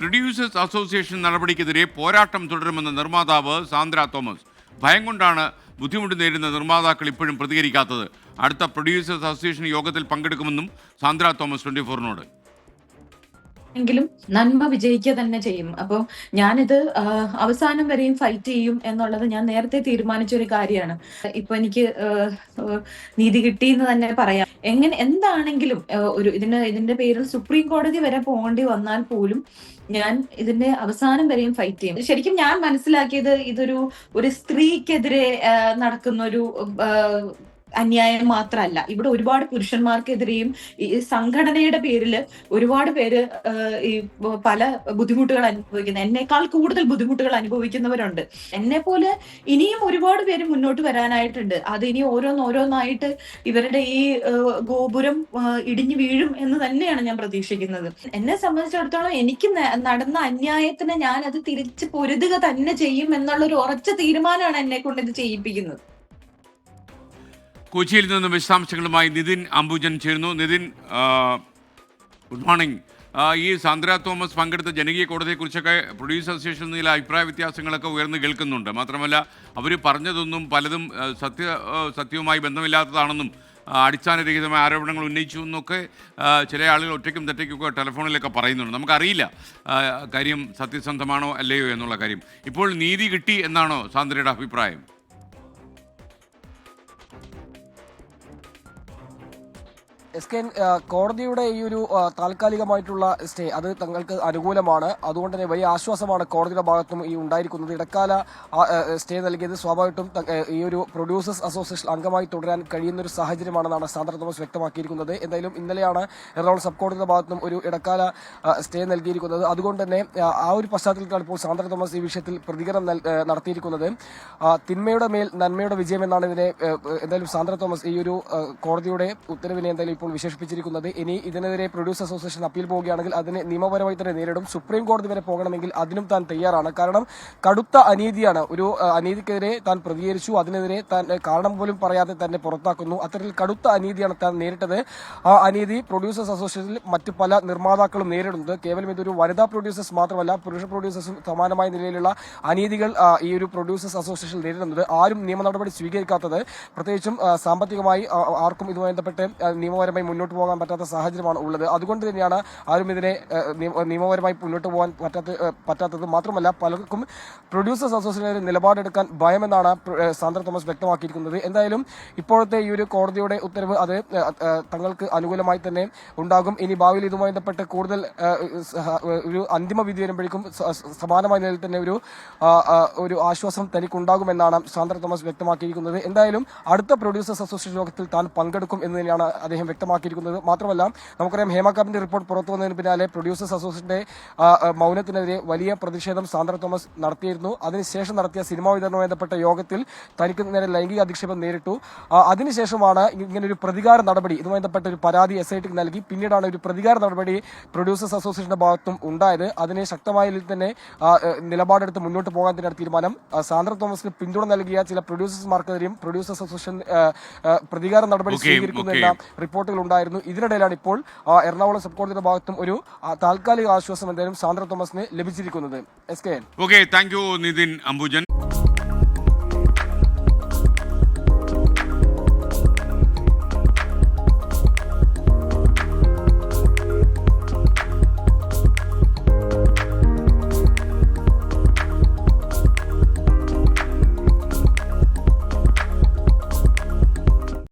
Producers association നടപടിക്കെതിരെ പോരാട്ടം തുടരുമെന്ന നിർമ്മാതാവ് സാന്ദ്ര തോമസ്. ഭയം കൊണ്ടാണ് ബുദ്ധിമുട്ട് നേരിടുന്ന നിർമ്മാതാക്കൾ ഇപ്പോഴും പ്രതികരിക്കാത്തത്. അടുത്ത പ്രൊഡ്യൂസേഴ്സ് അസോസിയേഷൻ യോഗത്തിൽ പങ്കെടുക്കുമെന്നും സാന്ദ്ര തോമസ് 24-നോട്. എങ്കിലും നന്മ വിജയിക്കുക തന്നെ ചെയ്യും. അപ്പോൾ ഞാനിത് അവസാനം വരെയും ഫൈറ്റ് ചെയ്യും എന്നുള്ളത് ഞാൻ നേരത്തെ തീരുമാനിച്ച ഒരു കാര്യമാണ്. ഇപ്പൊ എനിക്ക് നീതി കിട്ടി എന്ന് തന്നെ പറയാം. എന്താണെങ്കിലും ഇതിന്റെ പേരിൽ സുപ്രീം കോടതി വരെ പോകേണ്ടി വന്നാൽ പോലും ഞാൻ ഇതിന്റെ അവസാനം വരെയും ഫൈറ്റ് ചെയ്യും. ശരിക്കും ഞാൻ മനസ്സിലാക്കിയത് ഒരു സ്ത്രീക്കെതിരെ നടക്കുന്ന ഒരു അന്യായം മാത്രമല്ല, ഇവിടെ ഒരുപാട് പുരുഷന്മാർക്കെതിരെയും ഈ സംഘടനയുടെ പേരിൽ ഒരുപാട് പേര് ഈ പല ബുദ്ധിമുട്ടുകൾ അനുഭവിക്കുന്ന, എന്നേക്കാൾ കൂടുതൽ ബുദ്ധിമുട്ടുകൾ അനുഭവിക്കുന്നവരുണ്ട്. എന്നെ പോലെ ഇനിയും ഒരുപാട് പേര് മുന്നോട്ട് വരാനായിട്ടുണ്ട്. അത് ഇനി ഓരോന്നായിട്ട് ഇവരുടെ ഈ ഗോപുരം ഇടിഞ്ഞു വീഴും എന്ന് തന്നെയാണ് ഞാൻ പ്രതീക്ഷിക്കുന്നത്. എന്നെ സംബന്ധിച്ചിടത്തോളം എനിക്ക് നടന്ന അന്യായത്തിന് ഞാൻ അത് തിരിച്ച് പൊരുതുക തന്നെ ചെയ്യും എന്നുള്ള ഒരു ഉറച്ച തീരുമാനമാണ് എന്നെ കൊണ്ട് ഇത് ചെയ്യിപ്പിക്കുന്നത്. കൊച്ചിയിൽ നിന്നും വിശദാംശങ്ങളുമായി നിതിൻ അംബുജൻ ചേരുന്നു. Nitin, good morning. ഈ സാന്ദ്ര തോമസ് പങ്കെടുത്ത ജനകീയ കോടതിയെക്കുറിച്ചൊക്കെ പ്രൊഡ്യൂസർ അസോസിയേഷനിൽ നിന്ന് അഭിപ്രായ വ്യത്യാസങ്ങളൊക്കെ ഉയർന്നു കേൾക്കുന്നുണ്ട്. മാത്രമല്ല അവർ പറഞ്ഞതൊന്നും പലതും സത്യവുമായി ബന്ധമില്ലാത്തതാണെന്നും അടിസ്ഥാനരഹിതമായ ആരോപണങ്ങൾ ഉന്നയിച്ചു എന്നൊക്കെ ചില ആളുകൾ ഒറ്റയ്ക്കും തെറ്റയ്ക്കൊക്കെ ടെലിഫോണിലൊക്കെ പറയുന്നുണ്ട്. നമുക്കറിയില്ല കാര്യം സത്യസന്ധമാണോ അല്ലയോ എന്നുള്ള കാര്യം. ഇപ്പോൾ നീതി കിട്ടി എന്നാണോ സാന്ദ്രയുടെ അഭിപ്രായം? കോടതിയുടെ ഈ ഒരു താൽക്കാലികമായിട്ടുള്ള സ്റ്റേ അത് തങ്ങൾക്ക് അനുകൂലമാണ്. അതുകൊണ്ട് തന്നെ വലിയ ആശ്വാസമാണ് കോടതിയുടെ ഭാഗത്തും ഈ ഉണ്ടായിരിക്കുന്നത്. ഇടക്കാല സ്റ്റേ നൽകിയത് സ്വാഭാവികമായിട്ടും ഈ ഒരു പ്രൊഡ്യൂസേഴ്സ് അസോസിയേഷൻ അംഗമായി തുടരാൻ കഴിയുന്ന ഒരു സാഹചര്യമാണെന്നാണ് സാന്ദ്ര തോമസ് വ്യക്തമാക്കിയിരിക്കുന്നത്. എന്തായാലും ഇന്നലെയാണ് എറണാകുളം സബ് കോടതിയുടെ ഭാഗത്തും ഒരു ഇടക്കാല സ്റ്റേ നൽകിയിരിക്കുന്നത്. അതുകൊണ്ട് തന്നെ ആ ഒരു പശ്ചാത്തലത്തിലാണ് ഇപ്പോൾ സാന്ദ്ര തോമസ് ഈ വിഷയത്തിൽ പ്രതികരണം നടത്തിയിരിക്കുന്നത്. തിന്മയുടെ മേൽ നന്മയുടെ വിജയം എന്നാണ് ഇതിനെ എന്തായാലും സാന്ദ്ര തോമസ് ഈ ഒരു കോടതിയുടെ ഉത്തരവിനെ എന്തായാലും വിശേഷിപ്പിച്ചിരിക്കുന്നത്. ഇനി ഇതിനെതിരെ പ്രൊഡ്യൂസർ അസോസിയേഷൻ അപ്പീൽ പോവുകയാണെങ്കിൽ അതിനെ നിയമപരമായി തന്നെ നേരിടും. സുപ്രീം കോടതി വരെ പോകണമെങ്കിൽ അതിനും താൻ തയ്യാറാണ്. കാരണം കടുത്ത അനീതിയാണ്. ഒരു അനീതിക്കെതിരെ താൻ പ്രതികരിച്ചു, അതിനെതിരെ താൻ കാരണം പോലും പറയാതെ തന്നെ പുറത്താക്കുന്നു. അത്തരത്തിൽ കടുത്ത അനീതിയാണ് താൻ നേരിട്ടത്. ആ അനീതി പ്രൊഡ്യൂസേഴ്സ് അസോസിയേഷനിൽ മറ്റു പല നിർമ്മാതാക്കളും നേരിടുന്നത്. കേവലം ഇതൊരു വനിതാ പ്രൊഡ്യൂസേഴ്സ് മാത്രമല്ല, പുരുഷ പ്രൊഡ്യൂസേഴ്സും സമാനമായ നിലയിലുള്ള അനീതികൾ ഈ ഒരു പ്രൊഡ്യൂസേഴ്സ് അസോസിയേഷൻ നേരിടുന്നത്. ആരും നിയമ നടപടി സ്വീകരിക്കാത്തത്, പ്രത്യേകിച്ചും സാമ്പത്തികമായി ആർക്കും ഇതുമായി ബന്ധപ്പെട്ട് നിയമപരമായി മുന്നോട്ട് പോകാൻ പറ്റാത്ത സാഹചര്യമാണ് ഉള്ളത്. അതുകൊണ്ട് തന്നെയാണ് ആരും ഇതിനെ നിയമപരമായി മുന്നോട്ട് പോകാൻ പറ്റാത്തത്. മാത്രമല്ല പലർക്കും പ്രൊഡ്യൂസേഴ്സ് അസോസിയേഷന്റെ നിലപാടെടുക്കാൻ ഭയമെന്നാണ് സാന്ദ്ര തോമസ് വ്യക്തമാക്കിയിരിക്കുന്നത്. എന്തായാലും ഇപ്പോഴത്തെ ഈ ഒരു കോടതിയുടെ ഉത്തരവ് അത് തങ്ങൾക്ക് അനുകൂലമായി തന്നെ ഉണ്ടാകും. ഇനി ഭാവിയിൽ ഇതുമായി ബന്ധപ്പെട്ട് കൂടുതൽ ഒരു അന്തിമ വിധി വരുമ്പോഴേക്കും സമാനമായ നിലയിൽ തന്നെ ഒരു ആശ്വാസം തനിക്കുണ്ടാകുമെന്നാണ് സാന്ദ്ര തോമസ് വ്യക്തമാക്കിയിരിക്കുന്നത്. എന്തായാലും അടുത്ത പ്രൊഡ്യൂസേഴ്സ് അസോസിയേഷൻ യോഗത്തിൽ താൻ പങ്കെടുക്കും എന്ന് തന്നെയാണ് അദ്ദേഹം വ്യക്തമാക്കിയിരിക്കുന്നത്. മാത്രമല്ല നമുക്കറിയാം, ഹേമ കമ്മിറ്റി റിപ്പോർട്ട് പുറത്തു വന്നതിന് പിന്നാലെ പ്രൊഡ്യൂസേഴ്സ് അസോസിയേഷന്റെ മൗനത്തിനെതിരെ വലിയ പ്രതിഷേധം സാന്ദ്ര തോമസ് നടത്തിയിരുന്നു. അതിനുശേഷം നടത്തിയ സിനിമാ വിതരണവുമായി ബന്ധപ്പെട്ട യോഗത്തിൽ തനിക്ക് നേരെ ലൈംഗിക അധിക്ഷേപം നേരിട്ടു. അതിനുശേഷമാണ് ഇങ്ങനൊരു പ്രതികാര നടപടി, ഇതുമായി ബന്ധപ്പെട്ട ഒരു പരാതി SITക്ക് നൽകി. പിന്നീടാണ് ഒരു പ്രതികാര നടപടി പ്രൊഡ്യൂസേഴ്സ് അസോസിയേഷന്റെ ഭാഗത്തും ഉണ്ടായത്. അതിനെ ശക്തമായ രീതിയിൽ തന്നെ നിലപാടെടുത്ത് മുന്നോട്ട് പോകാൻ തന്നെയാണ് തീരുമാനം. സാന്ദ്ര തോമസിന് പിന്തുണ നൽകിയ ചില പ്രൊഡ്യൂസേഴ്സ്മാർക്കെതിരെയും പ്രൊഡ്യൂസേഴ്സ് അസോസിയേഷൻ പ്രതികാര നടപടി സ്വീകരിക്കുന്നുവെന്ന റിപ്പോർട്ടുകൾ ഉണ്ടായിരുന്നു. ഇതിനിടയിലാണ് ഇപ്പോൾ എറണാകുളം സബ് കോടതിയുടെ ഭാഗത്തും ഒരു താൽക്കാലിക ആശ്വാസം എന്തായാലും സാന്ദ്ര തോമസിന് ലഭിച്ചിരിക്കുന്നത്. Okay, thank you Nitin Ambujan.